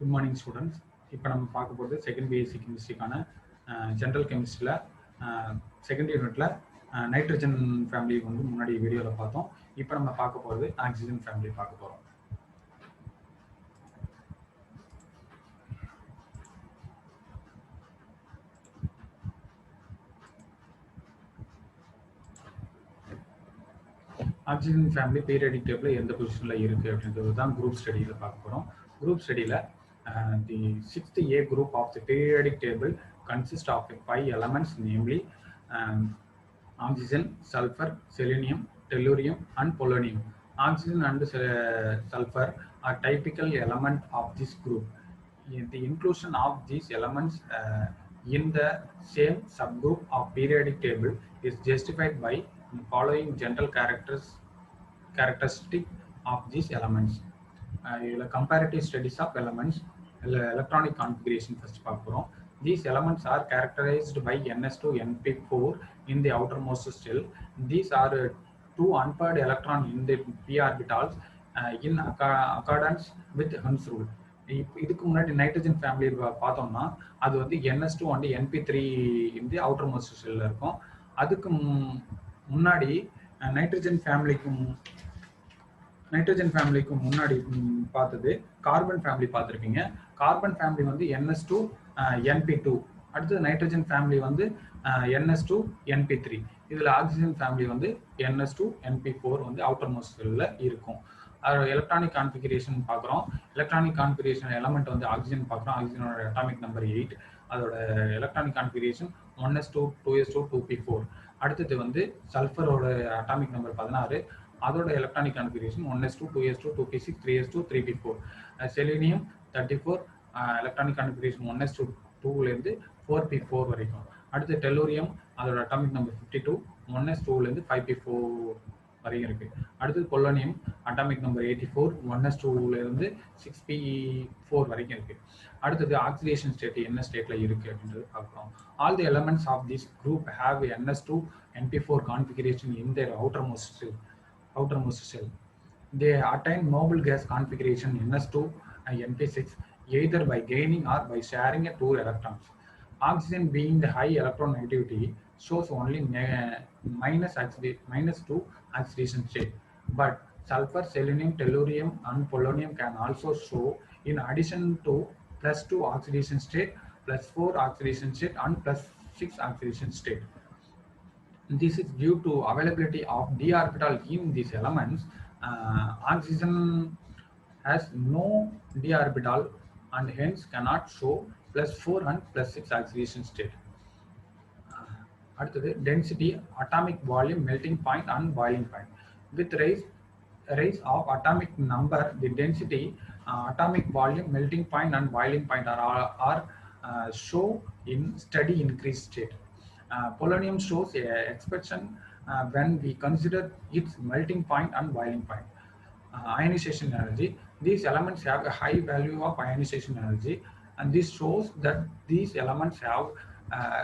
Good morning, students. இப்போ நம்ம பார்க்க போகிறது செகண்ட் பிஎஸ்சி கெமிஸ்ட்ரிக்கான ஜென்ரல் கெமிஸ்ட்ரியில் செகண்ட் யூனிட்ல நைட்ரஜன் ஃபேமிலி வந்து முன்னாடி வீடியோவில் பார்த்தோம். இப்போ நம்ம பார்க்க போகிறது ஆக்சிஜன் ஃபேமிலி பார்க்க போகிறோம். ஆக்சிஜன் ஃபேமிலி பீரியாடிக் டேபிள் எந்த பொசிஷனில் இருக்குது அப்படின்றது தான் குரூப் ஸ்டடியில் பார்க்க போகிறோம். குரூப் ஸ்டடியில் the 6th A group of the periodic table consists of 5 elements, namely oxygen, sulfur, selenium, tellurium and polonium. Oxygen and sulfur are typical element of this group. The inclusion of these elements in the same subgroup of periodic table is justified by the following general characteristic of these elements. Comparative studies of elements, electronic configuration first பார்க்கிறோம். These elements are characterized by ns2 np4 in the outermost shell. These are two unpaired electron in the p orbitals in accordance with Hund's rule. இதுக்கு முன்னாடி nitrogen family பார்த்தோம்னா அது வந்து ns2 and np3 in the outermost shell இருக்கும். அதுக்கு முன்னாடி nitrogen ஃபேமிலிக்கு முன்னாடி பார்த்தது கார்பன் ஃபேமிலி பார்த்துருப்பீங்க. கார்பன் ஃபேமிலி வந்து ns2 np2, அடுத்தது நைட்ரஜன் ஃபேமிலி வந்து ns2 np3. இதில் ஆக்சிஜன் ஃபேமிலி வந்து ns2 np4 வந்து அவுட்டர் மோஸ்ட் செல்லில் இருக்கும். எலக்ட்ரானிக் கான்ஃபிகரேஷன் பார்க்குறோம். எலக்ட்ரானிக் கான்ஃபிகரேஷன் எலமெண்ட் வந்து ஆக்சிஜன் பார்க்குறோம். ஆக்சிஜனோட அட்டாமிக் நம்பர் 8, அதோட electronic configuration 1s2 2s2 2p4. அடுத்தது வந்து சல்ஃபரோட அட்டாமிக் நம்பர் 16, அதோட electronic configuration 1s2 2s2 2p6 3s2 3p4. Selenium 34, electronic configuration 1s2 2லேருந்து 4p4 வரைக்கும். அடுத்து டெல்லூரியம், அதோட அட்டாமிக் நம்பர் 52, 1s2லேருந்து 5p4 வரைக்கும் இருக்கு. அடுத்தது பொலோனியம், அட்டாமிக் நம்பர் 84, 1s2லேருந்து 6p4 வரைக்கும் இருக்கு. அடுத்தது ஆக்சிடேஷன் ஸ்டேட் என்ன ஸ்டேட்ல இருக்கு அப்படின்றது பார்க்குறோம். All the elements of this group have ns2 np4 configuration in their outermost shell. They attain noble gas configuration ns2 and np6 either by gaining or by sharing 2 electrons. Oxygen, being the high electronegativity, shows only -2 oxidation state, but sulfur, selenium, tellurium and polonium can also show, in addition to +2 oxidation state, +4 oxidation state and +6 oxidation state. This is due to availability of d orbital in these elements. Oxygen has no d orbital and hence cannot show +4 and +6 oxidation state. அடுத்தது density, atomic volume, melting point and boiling point. With rise of atomic number, the density, atomic volume, melting point and boiling point are show in steady increased state. Polonium shows expansion when we consider its melting point and boiling point. Ionization energy, these elements have a high value of ionization energy, and this shows that these elements have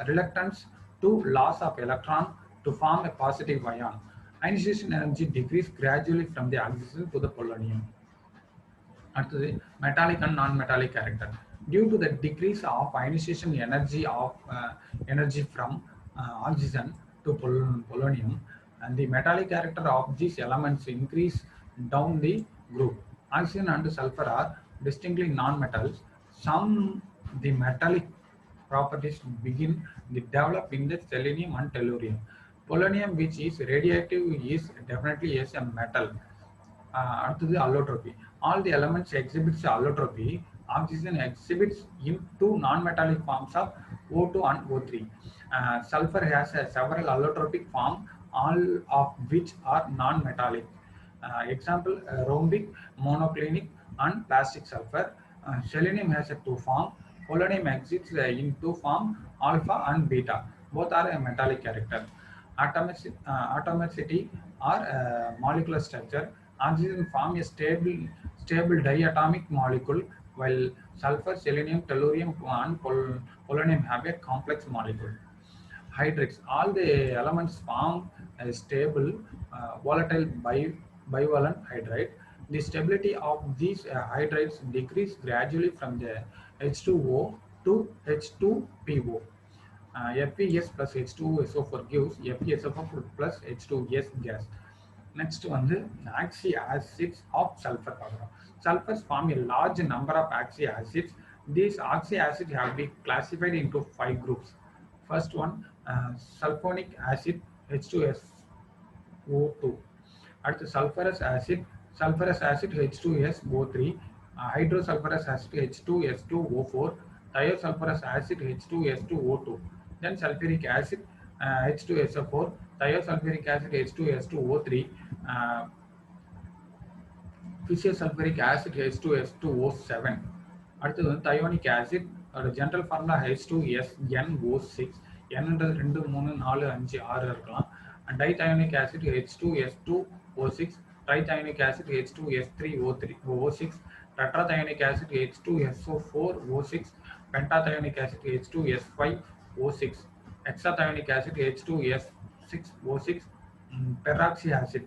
reluctance to loss of electron to form a positive ion. Ionization energy decreases gradually from the oxygen to the polonium. அடுத்தது metallic and non-metallic character. Due to the decrease of ionization energy from oxygen to polonium, and the metallic character of these elements increase down the group. Oxygen and sulfur are distinctly non-metals. The metallic properties begin to develop in the selenium and tellurium. Polonium, which is radioactive, is definitely a metal. அடுத்தது allotropy. All the elements exhibits allotropy. Oxygen exhibits in 2 non-metallic forms of O2 and O3. Sulfur has several allotropic forms, all of which are non-metallic. Example, rhombic, monoclinic and plastic sulfur. Selenium has a 2 form. Polonium exists in 2 forms, alpha and beta. Both are a metallic character. Atomicity or molecular structure. Oxygen forms a stable diatomic molecule, while sulfur, selenium, tellurium and polonium have a complex molecule. Hydrides, all the elements form a stable volatile bivalent hydride. The stability of these hydrides decrease gradually from the H2O to H2PO. FeS plus H2SO4 gives FeSO4 plus H2S gas. Next one, the oxyacids of sulfur. Sulfurs form a large number of oxyacids. These oxyacids have been classified into 5 groups. First one, sulfonic acid H2SO2. At the sulfurous acid H2SO3, hydrosulfurous acid H2S2O4, thiosulfurous acid H2S2O2, then sulfuric acid H2SO4, thiosulfuric acid H2S2O3, physiosulfuric acid H2S2O7. அடுத்தது வந்து thionic acid அதோட general formula H2SNO6, Nன்றது 2 3 4 5 6 இருக்கலாம். Dithionic acid H2S2O6, trithionic acid H2S3O6, tetrathionic acid H2SO4O6, pentathionic acid H2S5O6, hexathionic acid H2S6O6, peroxy acid.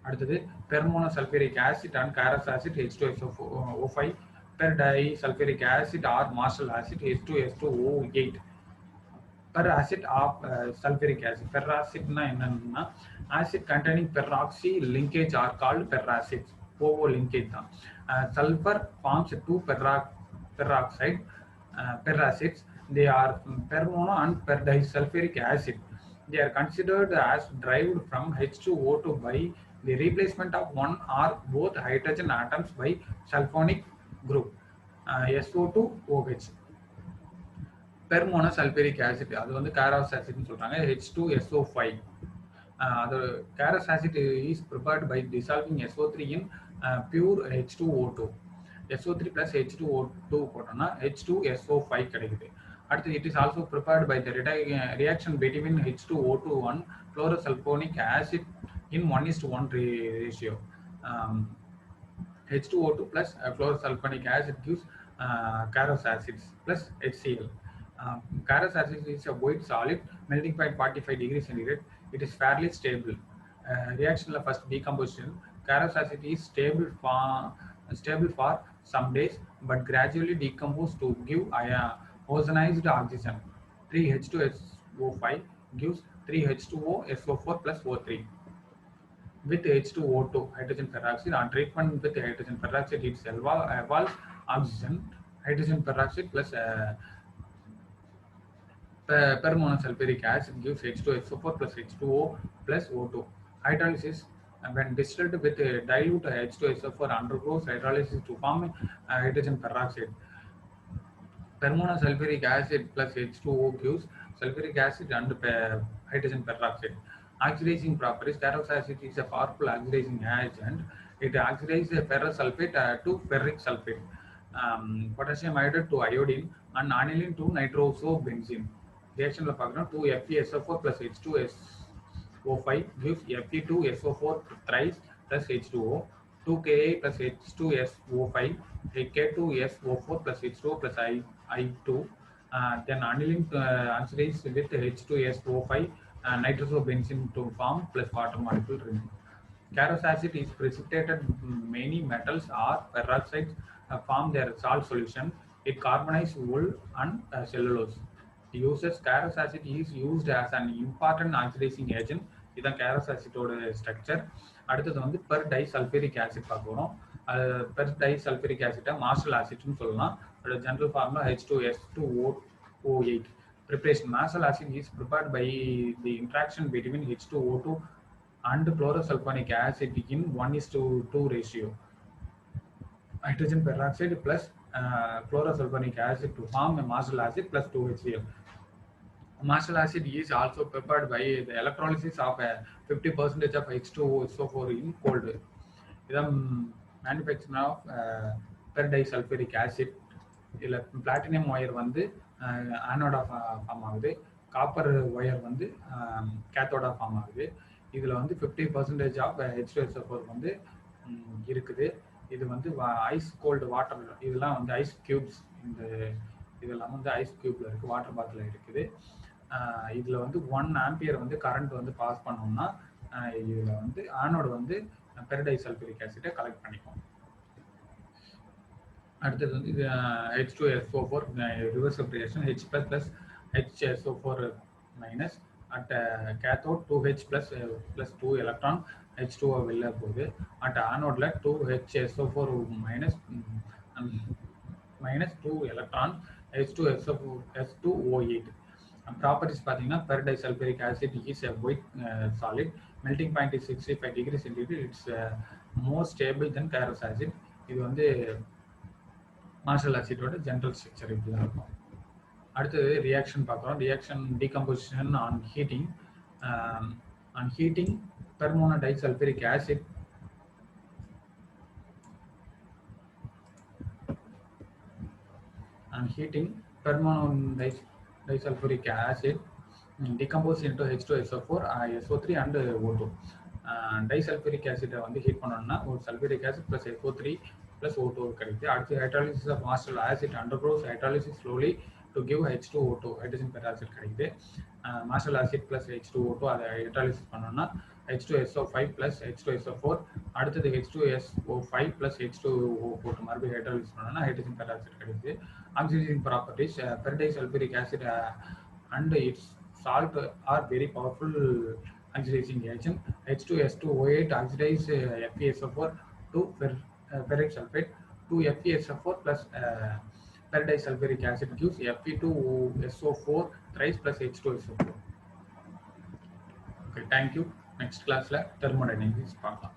அடுத்தது permonosulfuric acid and Caro's acid H2SO5, perdisulfuric acid or marshal acid H2S2O8. Per acid of sulfuric acid. Per acid na enna acid containing peroxy linkage are called peracids. OO linkage da. Sulfur forms two peroxide peracids. They are permono and perdisulfuric acid. They are considered as derived from H2O2 by the replacement of one or both hydrogen atoms by sulfonic group SO2OH. Permonosulfuric acid அது வந்து கேரஸ் ஆசிட்னு சொல்றாங்க H2SO5. The Carus acid is prepared by dissolving SO3 in pure H2O2. SO3 plus H2O2 போட்டோம்னா H2SO5 கிடைக்குது. அடுத்து it is also prepared by the reaction between H2O2 and chlorosulfonic acid in 1:1 ratio. H2O2 plus chlorosulfonic acid gives Carus acids plus HCl. Carus acid is a white solid, melting point 45 degrees centigrade. It is fairly stable. Reaction first decomposition. Carus acid is stable for some days, but gradually decomposed to give ozonized oxygen. 3H2SO5 gives 3H2SO4 plus O3. With H2O2, hydrogen peroxide, on treatment with hydrogen peroxide, it evolves oxygen, hydrogen peroxide plus permonosulfuric acid gives H2SO4 plus H2O plus O2. Hydrolysis, when distilled with dilute H2SO4, undergoes hydrolysis to form hydrogen peroxide. Permonosulfuric acid plus H2O gives sulfuric acid and hydrogen peroxide. Oxidizing properties. Carus acid is a powerful oxidizing agent. It oxidizes ferrous sulfate to ferric sulfate, potassium iodide to iodine, and aniline to nitrosobenzene. Reaction of 2FeSO4 plus H2SO5 gives Fe2SO4 thrice plus H2O, 2Ka plus H2SO5, K2SO4 plus H2O plus I2. Then aniline oxidizes with H2SO5 nitrosobenzene to form plus water molecule ring. Carus acid is precipitated. Many metals or peroxides form their salt solution. It carbonizes wool and cellulose. Carus acid is used as an important oxidizing agent. இதுதான் கேரஸ் ஆசிட்டோட structure. அடுத்தது வந்து per டைசல்ஃபூரிக் acid பார்க்க போகிறோம். Per டைசல்ஃபூரிக் ஆசிட்டை marshal ஆசிட்னு சொல்லலாம். அதோட general formula H2S2O8. Preparation. Marshal acid is prepared by the interaction between H2O2 and chlorosulfonic acid in 1:2 ratio. Hydrogen peroxide plus chlorosulfonic acid to form a marshal acid plus 2HCl. Marshal acid is also prepared by the electrolysis of 50% of H2SO4 in cold. The manufacturing of perdisulfuric acid. Platinum wire வந்து ஆனோடா form ஆகுது, copper wire வந்து கேத்தோடா form ஆகுது. இதில் வந்து 50% of H2SO4 வந்து இருக்குது. இது வந்து ஐஸ் கோல்டு வாட்டர், இதெல்லாம் வந்து ஐஸ் கியூப்ஸ், இதெல்லாம் வந்து ஐஸ் கியூப்ல இருக்குது, வாட்டர் பாட்டில் இருக்குது. இதில் வந்து 1 ஆம்பியர் வந்து கரண்ட் வந்து பாஸ் பண்ணோம்னா இதில் வந்து ஆனோடு வந்து பெரிடைசல்ஃபூரிக் ஆசிட்டை கலெக்ட் பண்ணிக்கும். அடுத்தது வந்து இது H2SO4 reversible reaction H plus HSO4 minus at cathode 2H plus 2 electron H2O வெளில போகுது. at anode 2HSO4 minus 2 electron H2SO8. Properties பார்த்தீங்கன்னா பெரிடைசல்ஃபூரிக் acid is a white solid. Melting point is 65 degrees centigrade. It's more stable than ferrous acid. இது வந்து marshal ஆசிடோட general structure இப்படி தான் இருக்கும். அடுத்தது reaction பார்க்குறோம். Reaction decomposition on heating. Permono disulfuric acid disulfuric acid decompose into H2SO4, SO3 and O2. Disulfuric acid வந்து heat பண்ணோம்னா ஒரு sulfuric acid plus SO3 plus O2 கிடைக்குது. அடுத்து hydrolysis of marshal acid undergoes hydrolysis slowly to give H2O2 hydrogen peroxide கிடைக்குது. marshal acid plus H2O2 அதை hydrolysis பண்ணோம்னா H2SO5 plus H2SO4 அடுத்தது H2SO5 plus H2O4 மறுபடியும் hydrolysis பண்ணோம்னா hydrogen peroxide கிடைக்குது. Oxidizing properties, peroxysulfuric acid and its salt are very powerful oxidizing agent. H2S2O8 oxidize FeSO4 to ferric sulfate. 2FeSO4 plus peroxysulfuric acid gives Fe2SO4 thrice plus H2SO4. Okay, thank you. Next class la thermodynamics பார்க்கலாம்.